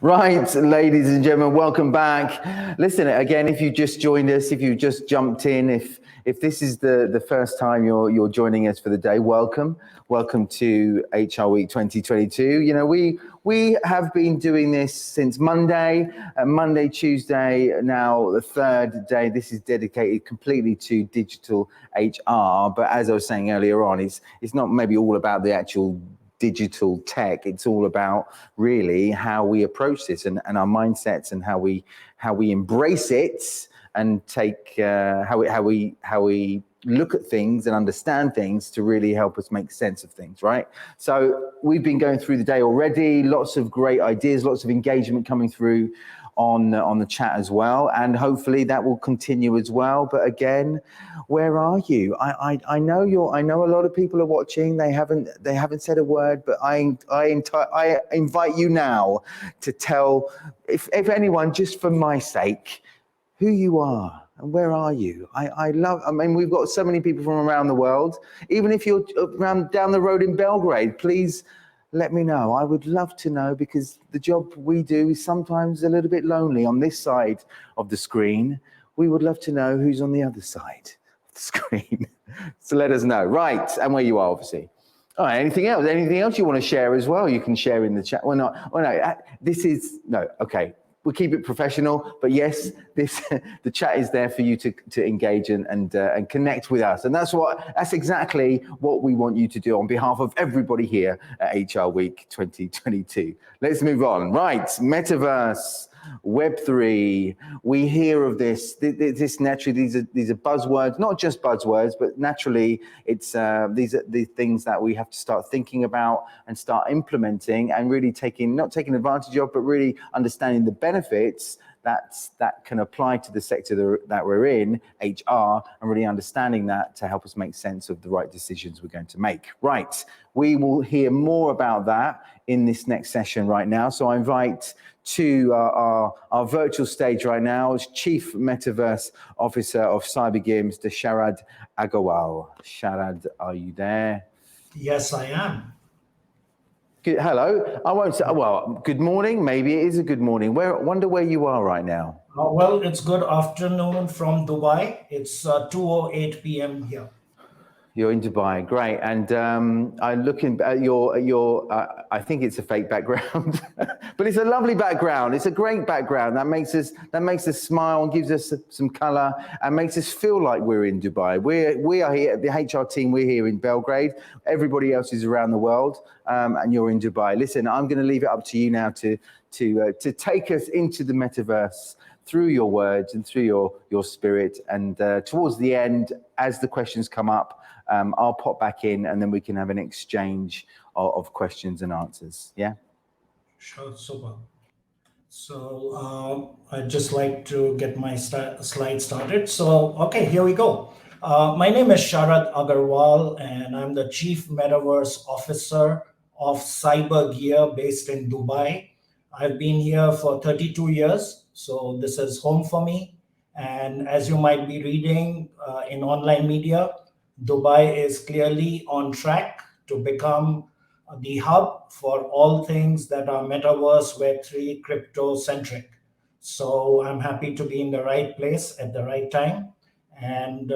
Right, ladies and gentlemen, welcome back. Listen, again, if you just joined us, if you just jumped in, if this is the first time you're joining us for the day, welcome to HR Week 2022. You know, we have been doing this since Monday, Tuesday, now the third day. This is dedicated completely to digital HR. But as I was saying earlier on, it's not maybe all about the actual digital tech. It's all about really how we approach this and our mindsets and how we embrace it and take how we look at things and understand things to really help us make sense of things, right? So we've been going through the day already, lots of great ideas, lots of engagement coming through on the chat as well, and hopefully that will continue as well. But again, where are you? I know a lot of people are watching. They haven't said a word, but I invite you now to tell, if anyone, just for my sake, who you are and where are you. I mean, we've got so many people from around the world. Even if you're down the road in Belgrade, please let me know. I would love to know, because the job we do is sometimes a little bit lonely on this side of the screen. We would love to know who's on the other side of the screen. So let us know. Right, and where you are, obviously. All right, anything else you want to share as well? You can share in the chat. Well, no, okay. We'll keep it professional, but yes, the chat is there for you to engage and connect with us, and that's exactly what we want you to do on behalf of everybody here at HR Week 2022. Let's move on. Right, Metaverse, Web3. We hear of this. This naturally, these are buzzwords, not just buzzwords, but naturally, it's these are the things that we have to start thinking about and start implementing, and really not taking advantage of, but really understanding the benefits that can apply to the sector that we're in, HR, and really understanding that to help us make sense of the right decisions we're going to make. Right, we will hear more about that in this next session right now. So I invite to our virtual stage right now is Chief Metaverse Officer of CyberGear, Mr. Sharad Agarwal. Sharad, are you there? Yes, I am. Good, hello. I won't say, well, good morning. Maybe it is a good morning. Wonder where you are right now. Well, it's good afternoon from Dubai. It's 2:08 p.m. here. You're in Dubai, great. And I'm looking at your. I think it's a fake background, but it's a lovely background. It's a great background that makes us smile and gives us some colour and makes us feel like we're in Dubai. We are here, the HR team. We're here in Belgrade. Everybody else is around the world, and you're in Dubai. Listen, I'm going to leave it up to you now to take us into the metaverse through your words and through your spirit. And towards the end, as the questions come up, I'll pop back in, and then we can have an exchange of questions and answers. Yeah? Sure, super. So I'd just like to get my slide started. So, okay, here we go. My name is Sharad Agarwal, and I'm the Chief Metaverse Officer of CyberGear based in Dubai. I've been here for 32 years, so this is home for me. And as you might be reading in online media, Dubai is clearly on track to become the hub for all things that are Metaverse, Web3, crypto-centric. So I'm happy to be in the right place at the right time. And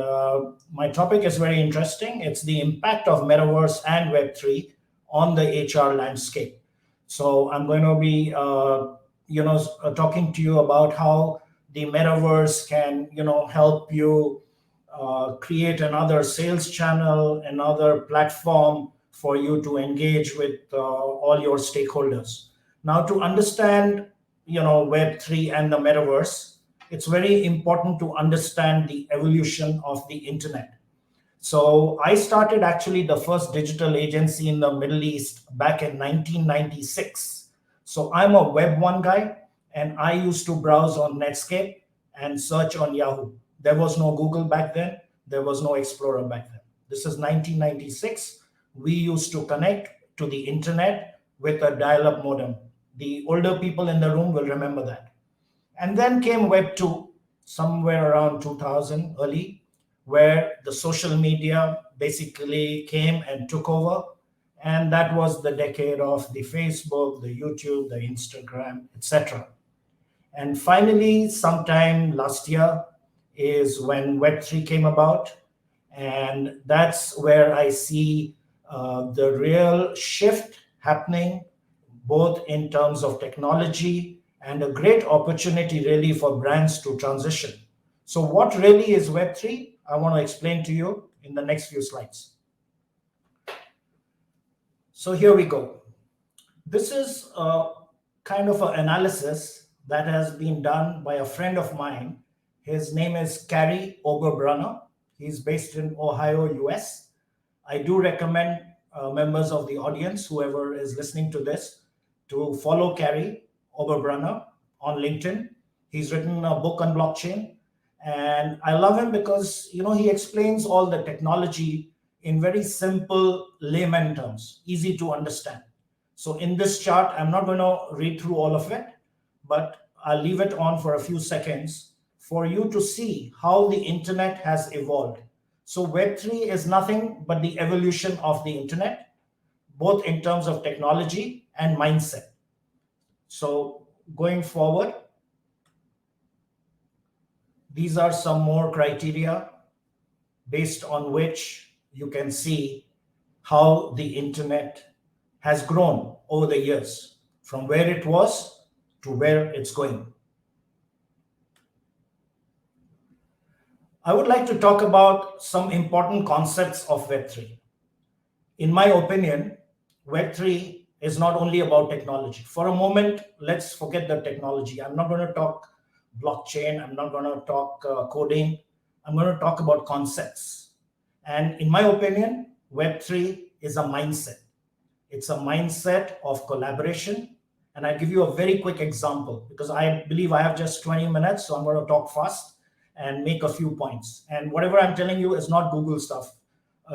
my topic is very interesting. It's the impact of Metaverse and Web3 on the HR landscape. So I'm going to be, talking to you about how the Metaverse can, help you create another sales channel, another platform for you to engage with all your stakeholders. Now, to understand, Web3 and the Metaverse, it's very important to understand the evolution of the internet. So I started actually the first digital agency in the Middle East back in 1996. So I'm a Web1 guy, and I used to browse on Netscape and search on Yahoo. There was no Google back then. There was no Explorer back then. This is 1996. We used to connect to the internet with a dial-up modem. The older people in the room will remember that. And then came Web 2, somewhere around 2000 early, where the social media basically came and took over. And that was the decade of the Facebook, the YouTube, the Instagram, etc. And finally, sometime last year is when Web3 came about. And that's where I see the real shift happening, both in terms of technology and a great opportunity really for brands to transition. So, what really is Web3? I want to explain to you in the next few slides. So, here we go. This is a kind of an analysis that has been done by a friend of mine. His name is Gary Oberbrunner. He's based in Ohio, US. I do recommend members of the audience, whoever is listening to this, to follow Gary Oberbrunner on LinkedIn. He's written a book on blockchain, and I love him because he explains all the technology in very simple layman terms, easy to understand. So in this chart, I'm not going to read through all of it, but I'll leave it on for a few seconds for you to see how the internet has evolved. So Web3 is nothing but the evolution of the internet, both in terms of technology and mindset. So going forward, these are some more criteria based on which you can see how the internet has grown over the years, from where it was to where it's going. I would like to talk about some important concepts of Web3. In my opinion, Web3 is not only about technology. For a moment, let's forget the technology. I'm not going to talk blockchain. I'm not going to talk coding. I'm going to talk about concepts. And in my opinion, Web3 is a mindset. It's a mindset of collaboration. And I'll give you a very quick example because I believe I have just 20 minutes. So I'm going to talk fast and make a few points. And whatever I'm telling you is not Google stuff.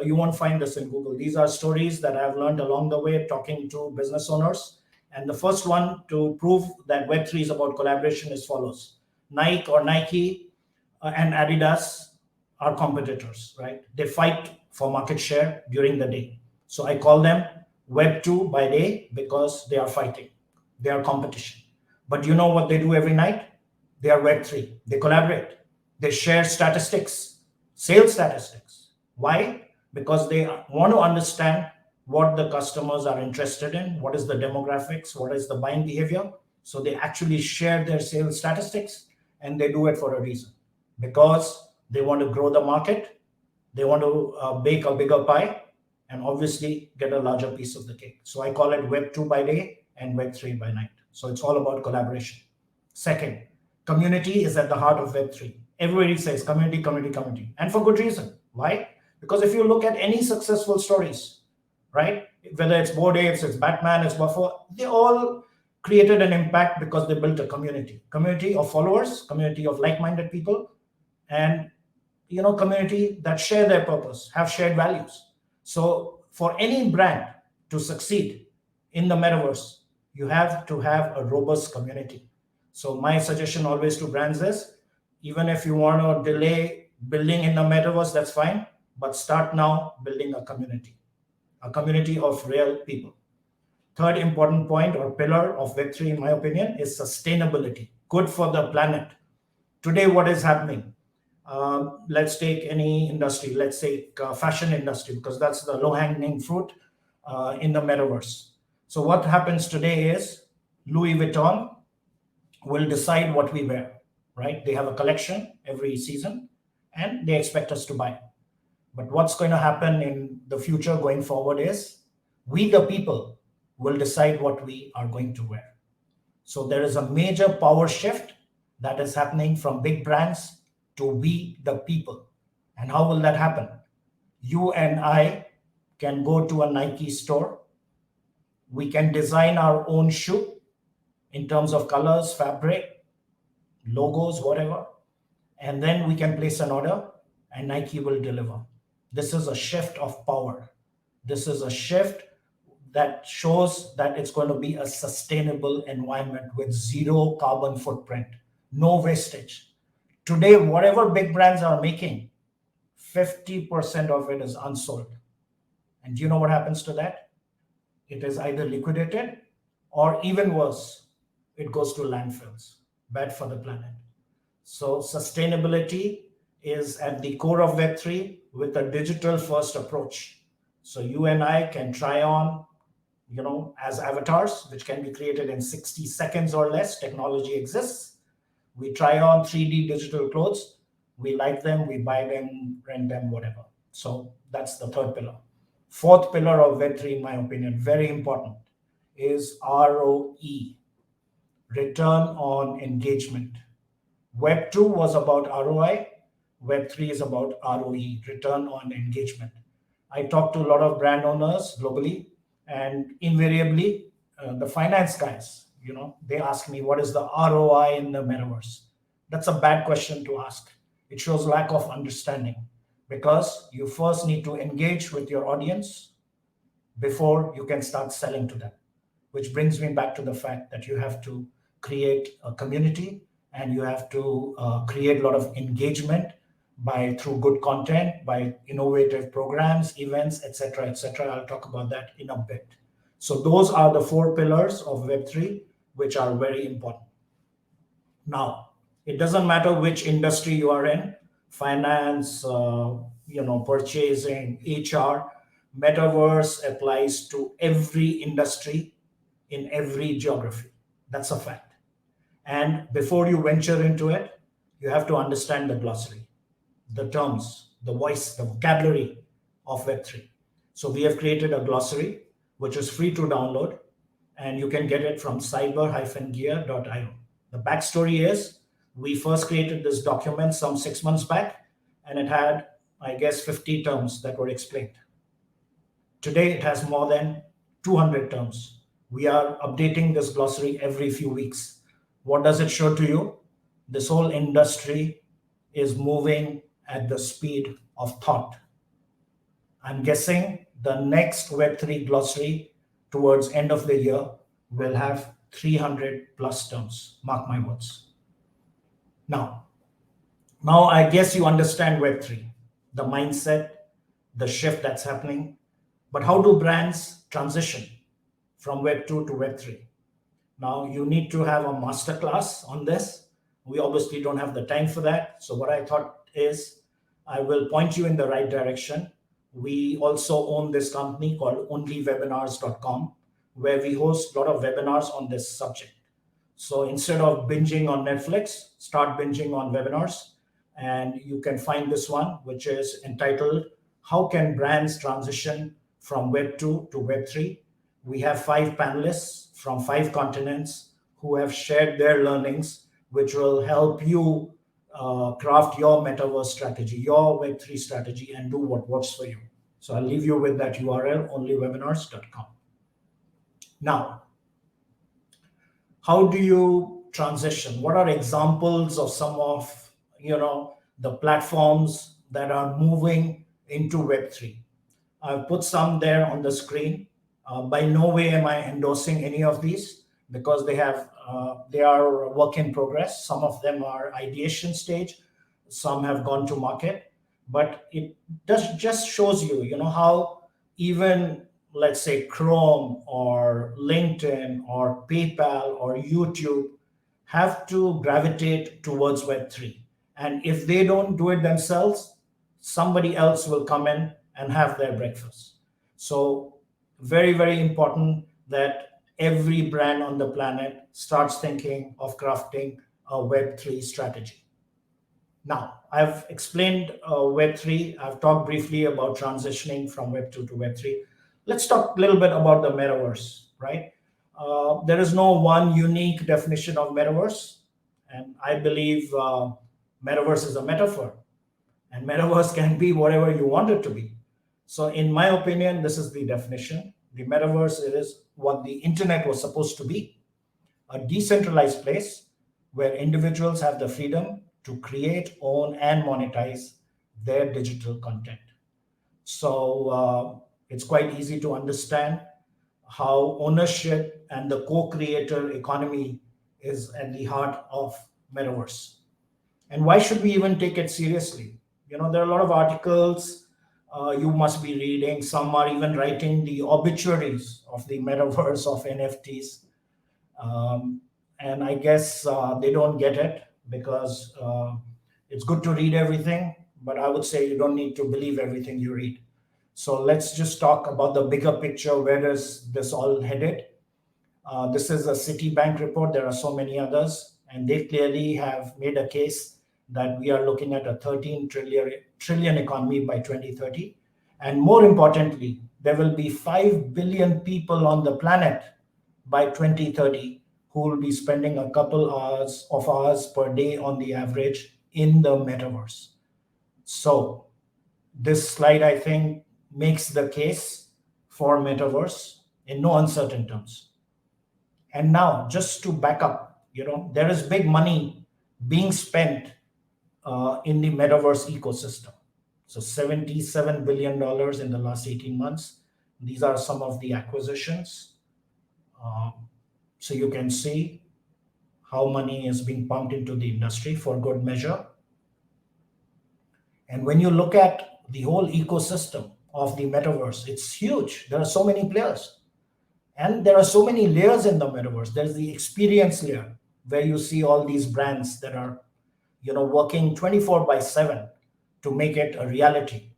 You won't find this in Google. These are stories that I've learned along the way talking to business owners. And the first one to prove that Web3 is about collaboration is follows. Nike and Adidas are competitors, right? They fight for market share during the day. So I call them Web2 by day because they are fighting. They are competition. But you know what they do every night? They are Web3. They collaborate. They share statistics, sales statistics. Why? Because they want to understand what the customers are interested in, what is the demographics, what is the buying behavior. So they actually share their sales statistics, and they do it for a reason. Because they want to grow the market, they want to bake a bigger pie, and obviously get a larger piece of the cake. So I call it Web2 by day and Web3 by night. So it's all about collaboration. Second, community is at the heart of Web3. Everybody says community, community, community. And for good reason. Why? Because if you look at any successful stories, right? Whether it's Bored Apes, it's Batman, it's Buffer, they all created an impact because they built a community of followers, community of like-minded people, and community that share their purpose, have shared values. So for any brand to succeed in the metaverse, you have to have a robust community. So my suggestion always to brands is, even if you want to delay building in the metaverse, that's fine, but start now building a community of real people. Third important point or pillar of Web3, in my opinion, is sustainability, good for the planet. Today, what is happening? Let's take any industry, let's take fashion industry, because that's the low-hanging fruit in the metaverse. So what happens today is Louis Vuitton will decide what we wear, right? They have a collection every season and they expect us to buy. But what's going to happen in the future going forward is we, the people, will decide what we are going to wear. So there is a major power shift that is happening from big brands to we, the people. And how will that happen? You and I can go to a Nike store. We can design our own shoe in terms of colors, fabric, logos, whatever. And then we can place an order and Nike will deliver. This is a shift of power. This is a shift that shows that it's going to be a sustainable environment with zero carbon footprint, no wastage. Today, whatever big brands are making, 50% of it is unsold. And do you know what happens to that? it is either liquidated or even worse, it goes to landfills. Bad for the planet. So sustainability is at the core of Web3 with a digital first approach. So you and I can try on, as avatars, which can be created in 60 seconds or less. Technology exists. We try on 3D digital clothes. We like them, we buy them, rent them, whatever. So that's the third pillar. Fourth pillar of Web3, in my opinion, very important, is ROE, return on engagement. Web 2 was about ROI. Web 3 is about ROE, return on engagement. I talk to a lot of brand owners globally, and invariably, the finance guys, they ask me, what is the ROI in the metaverse? That's a bad question to ask. It shows lack of understanding because you first need to engage with your audience before you can start selling to them. Which brings me back to the fact that you have to create a community and you have to create a lot of engagement through good content, by innovative programs, events, etc., etc. I'll talk about that in a bit. So those are the 4 pillars of Web3, which are very important. Now, it doesn't matter which industry you are in, finance, purchasing, HR, Metaverse applies to every industry in every geography. That's a fact. And before you venture into it, you have to understand the glossary, the terms, the voice, the vocabulary of Web3. So we have created a glossary, which is free to download, and you can get it from cyber-gear.io. The backstory is we first created this document some 6 months back, and it had, I guess, 50 terms that were explained. Today, it has more than 200 terms. We are updating this glossary every few weeks. What does it show to you? This whole industry is moving at the speed of thought. I'm guessing the next Web3 glossary towards end of the year will have 300 plus terms. Mark my words. Now I guess you understand Web3, the mindset, the shift that's happening. But how do brands transition from Web 2 to Web 3? Now, you need to have a masterclass on this. We obviously don't have the time for that. So what I thought is I will point you in the right direction. We also own this company called onlywebinars.com, where we host a lot of webinars on this subject. So instead of binging on Netflix, start binging on webinars. And you can find this one, which is entitled, How Can Brands Transition from Web 2 to Web 3? We have 5 panelists from 5 continents who have shared their learnings, which will help you craft your metaverse strategy, your Web3 strategy, and do what works for you. So I'll leave you with that URL, onlywebinars.com. Now, how do you transition? What are examples of some of the platforms that are moving into Web3? I've put some there on the screen. By no way am I endorsing any of these because they are work in progress. Some of them are ideation stage, some have gone to market, but it just shows you, how even, let's say, Chrome or LinkedIn or PayPal or YouTube have to gravitate towards Web3. And if they don't do it themselves, somebody else will come in and have their breakfast. So very, very important that every brand on the planet starts thinking of crafting a Web3 strategy. Now, I've explained Web3. I've talked briefly about transitioning from Web 2 to Web3. Let's talk a little bit about the metaverse, right? There is no one unique definition of metaverse. And I believe metaverse is a metaphor. And metaverse can be whatever you want it to be. So in my opinion, this is the definition. The metaverse is what the internet was supposed to be, a decentralized place where individuals have the freedom to create, own, and monetize their digital content. So it's quite easy to understand how ownership and the co-creator economy is at the heart of metaverse. And why should we even take it seriously? There are a lot of articles you must be reading. Some are even writing the obituaries of the metaverse of NFTs. Um, and I guess they don't get it because it's good to read everything, but I would say you don't need to believe everything you read. So let's just talk about the bigger picture. Where is this all headed? This is a Citibank report. There are so many others, and they clearly have made a case that we are looking at a 13 trillion economy by 2030. And more importantly, there will be 5 billion people on the planet by 2030 who will be spending a couple hours per day on the average in the metaverse. So this slide, I think, makes the case for metaverse in no uncertain terms. And now, just to back up, there is big money being spent in the metaverse ecosystem. So $77 billion in the last 18 months. These are some of the acquisitions. So you can see how money is being pumped into the industry for good measure. And when you look at the whole ecosystem of the metaverse, it's huge. There are so many players. And there are so many layers in the metaverse. There's the experience layer where you see all these brands that are, working 24/7 to make it a reality.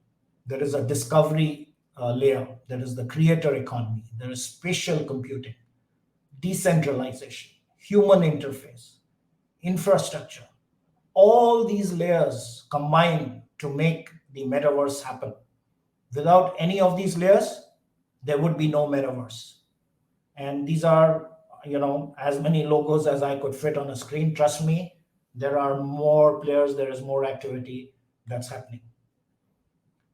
There is a discovery layer. There is the creator economy. There is spatial computing, decentralization, human interface, infrastructure. All these layers combine to make the metaverse happen. Without any of these layers, there would be no metaverse. And these are, as many logos as I could fit on a screen. Trust me, there are more players, there is more activity that's happening.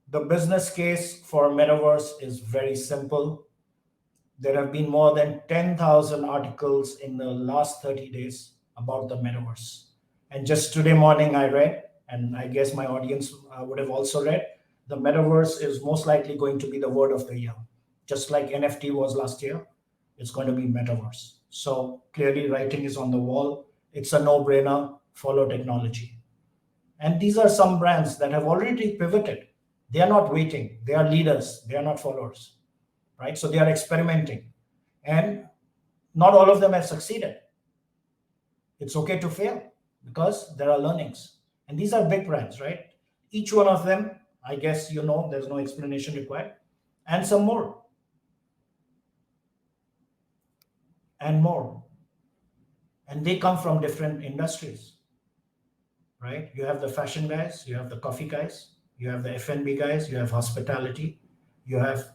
The business case for metaverse is very simple. There have been more than 10,000 articles in the last 30 days about the metaverse. And just today morning, I read, and I guess my audience would have also read, the metaverse is most likely going to be the word of the year. Just like NFT was last year, it's going to be metaverse. So clearly, writing is on the wall. It's a no-brainer. Follow technology. And these are some brands that have already pivoted. They are not waiting. They are leaders. They are not followers, right? So they are experimenting. And not all of them have succeeded. It's okay to fail because there are learnings. And these are big brands, right? Each one of them, I guess there's no explanation required. And some more. And more. And they come from different industries, right? You have the fashion guys, you have the coffee guys, you have the F&B guys, you have hospitality, you have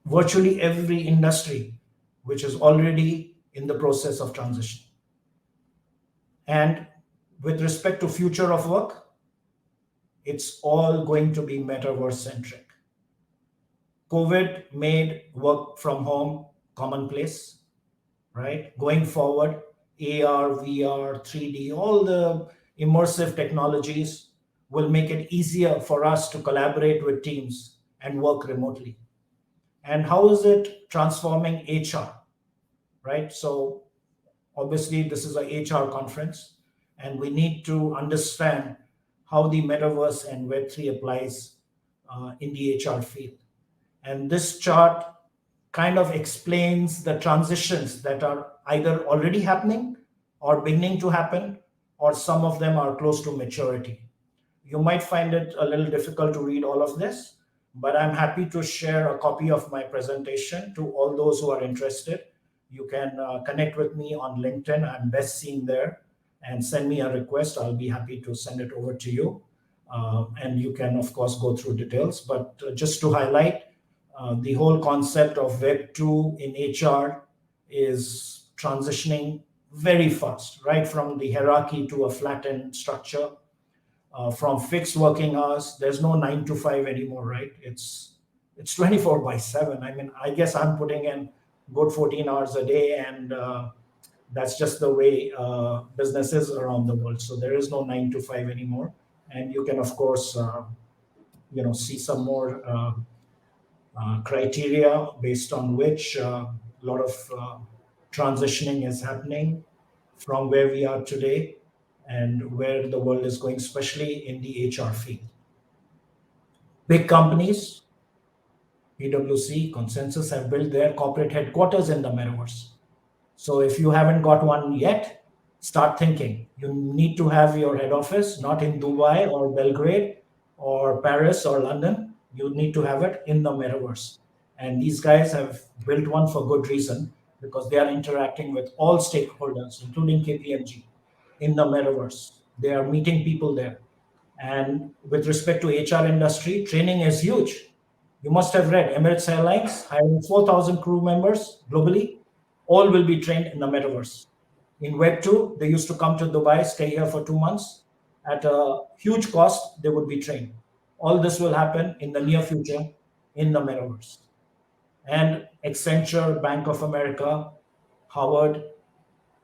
virtually every industry which is already in the process of transition. And with respect to future of work, it's all going to be metaverse centric. COVID made work from home commonplace, right? Going forward, AR, VR, 3D, all the immersive technologies will make it easier for us to collaborate with teams and work remotely. And how is it transforming HR, right? So obviously this is a HR conference, and we need to understand how the metaverse and Web3 applies in the HR field. And this chart kind of explains the transitions that are either already happening or beginning to happen, or some of them are close to maturity. You might find it a little difficult to read all of this, but I'm happy to share a copy of my presentation to all those who are interested. You can connect with me on LinkedIn. I'm best seen there, and send me a request. I'll be happy to send it over to you. And you can, of course, go through details. But just to highlight, the whole concept of Web 2 in HR is transitioning very fast, right from the hierarchy to a flattened structure, from fixed working hours. There's no 9 to 5 anymore, right? It's 24/7. I mean, I guess I'm putting in good 14 hours a day, and that's just the way business is around the world. So there is no 9 to 5 anymore. And you can, of course, see some more criteria based on which a lot of transitioning is happening from where we are today and where the world is going, especially in the HR field. Big companies PwC, Consensus have built their corporate headquarters in the metaverse. So if you haven't got one yet, start thinking. You need to have your head office not in Dubai or Belgrade or Paris or London. You need to have it in the metaverse. And these guys have built one for good reason, because they are interacting with all stakeholders, including KPMG, in the metaverse. They are meeting people there. And with respect to HR industry, training is huge. You must have read Emirates Airlines hiring 4,000 crew members globally. All will be trained in the metaverse. In Web 2, they used to come to Dubai, stay here for 2 months. At a huge cost, they would be trained. All this will happen in the near future in the metaverse. And Accenture, Bank of America, Howard,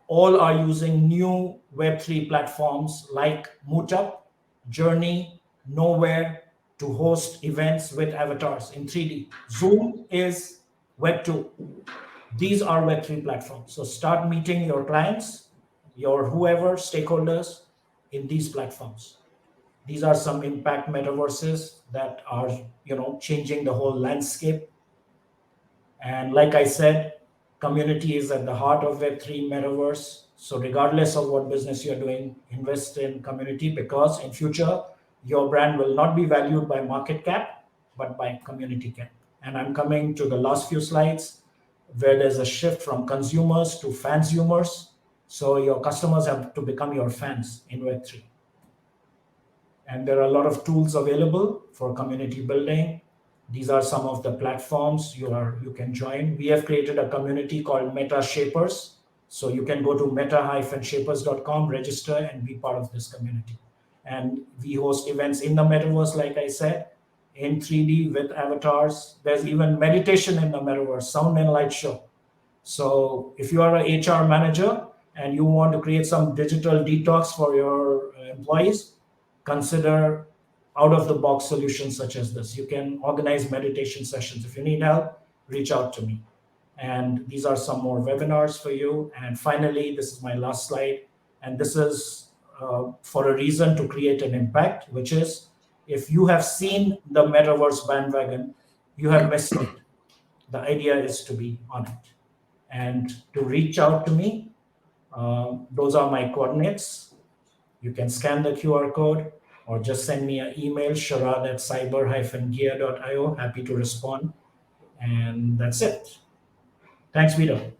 all are using new Web3 platforms like Meetup, Journey, Nowhere to host events with avatars in 3D. Zoom is Web2. These are Web3 platforms. So start meeting your clients, your whoever, stakeholders in these platforms. These are some impact metaverses that are, changing the whole landscape. And like I said, community is at the heart of Web3 metaverse. So regardless of what business you're doing, invest in community, because in future, your brand will not be valued by market cap, but by community cap. And I'm coming to the last few slides where there's a shift from consumers to fansumers. So your customers have to become your fans in Web3. And there are a lot of tools available for community building. These are some of the platforms you can join. We have created a community called Meta Shapers. So you can go to meta-shapers.com, register, and be part of this community. And we host events in the metaverse, like I said, in 3D with avatars. There's even meditation in the metaverse, sound and light show. So if you are an HR manager and you want to create some digital detox for your employees, consider out-of-the-box solutions such as this. You can organize meditation sessions. If you need help, reach out to me. And these are some more webinars for you. And finally, this is my last slide. And this is for a reason to create an impact, which is, if you have seen the metaverse bandwagon, you have missed it. The idea is to be on it. And to reach out to me, those are my coordinates. You can scan the QR code or just send me an email, sharad@cyber-gear.io. Happy to respond. And that's it. Thanks, Vito.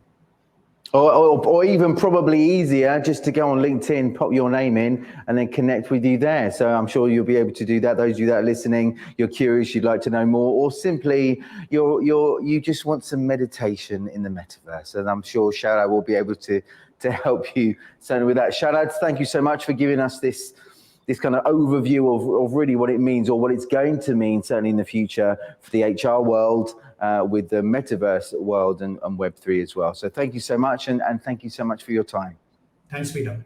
Or even probably easier, just to go on LinkedIn, pop your name in, and then connect with you there. So I'm sure you'll be able to do that. Those of you that are listening, you're curious, you'd like to know more, or simply you just want some meditation in the metaverse. And I'm sure Sharad will be able to help you certainly with that. Sharad, thank you so much for giving us this kind of overview of really what it means, or what it's going to mean, certainly in the future for the HR world, with the metaverse world and Web3 as well. So thank you so much, and thank you so much for your time. Thanks, Peter.